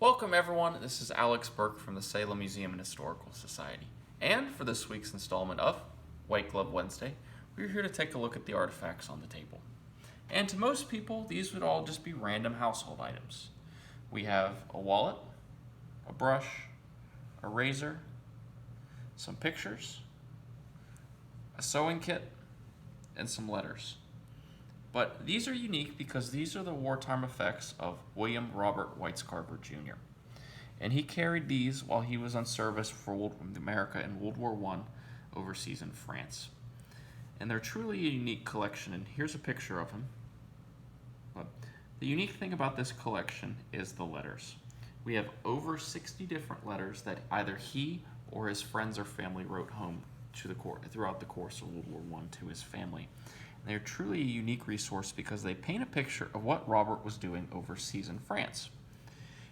Welcome everyone, this is Alex Burke from the Salem Museum and Historical Society. And for this week's installment of White Glove Wednesday, we're here to take a look at the artifacts on the table. And to most people, these would all just be random household items. We have a wallet, a brush, a razor, some pictures, a sewing kit, and some letters. But these are unique because these are the wartime effects of William Robert Whitescarver Jr. And he carried these while he was on service for America in World War I overseas in France. And they're truly a unique collection, and here's a picture of him. But the unique thing about this collection is the letters. We have over 60 different letters that either he or his friends or family wrote home to the court throughout the course of World War I to his family. They're truly a unique resource because they paint a picture of what Robert was doing overseas in France.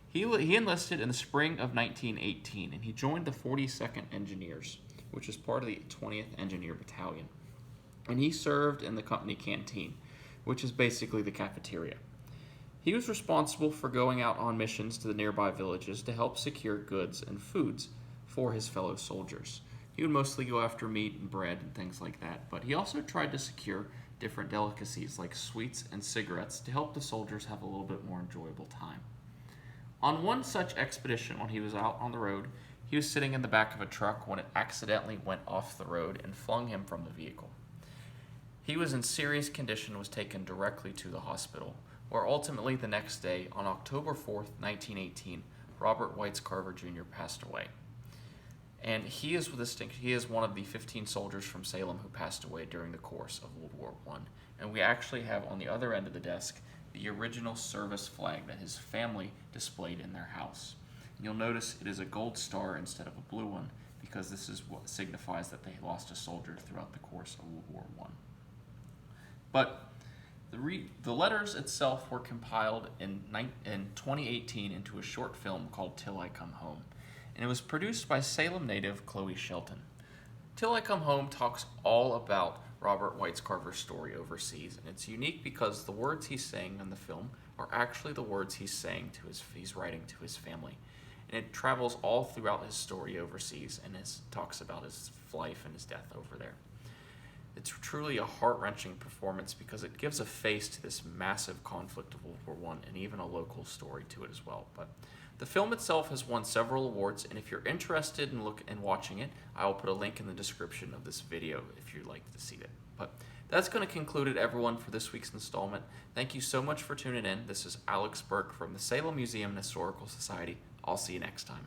He enlisted in the spring of 1918, and he joined the 42nd Engineers, which is part of the 20th Engineer Battalion. And he served in the company canteen, which is basically the cafeteria. He was responsible for going out on missions to the nearby villages to help secure goods and foods for his fellow soldiers. He would mostly go after meat and bread and things like that, but he also tried to secure different delicacies like sweets and cigarettes to help the soldiers have a little bit more enjoyable time. On one such expedition, when he was out on the road, he was sitting in the back of a truck when it accidentally went off the road and flung him from the vehicle. He was in serious condition and was taken directly to the hospital, where ultimately the next day, on October 4th, 1918, Robert Whitescarver Jr. passed away. And he is one of the 15 soldiers from Salem who passed away during the course of World War I. And we actually have on the other end of the desk the original service flag that his family displayed in their house. And you'll notice it is a gold star instead of a blue one because this is what signifies that they lost a soldier throughout the course of World War I. But the letters itself were compiled in 2018 into a short film called Till I Come Home. And it was produced by Salem native Chloe Shelton. Till I Come Home talks all about Robert Whitescarver's story overseas, and it's unique because the words he's saying in the film are actually the words he's writing to his family. And it travels all throughout his story overseas and talks about his life and his death over there. It's truly a heart-wrenching performance because it gives a face to this massive conflict of World War I and even a local story to it as well. But the film itself has won several awards, and if you're interested in watching it, I will put a link in the description of this video if you'd like to see it. But that's going to conclude it, everyone, for this week's installment. Thank you so much for tuning in. This is Alex Burke from the Salem Museum and Historical Society. I'll see you next time.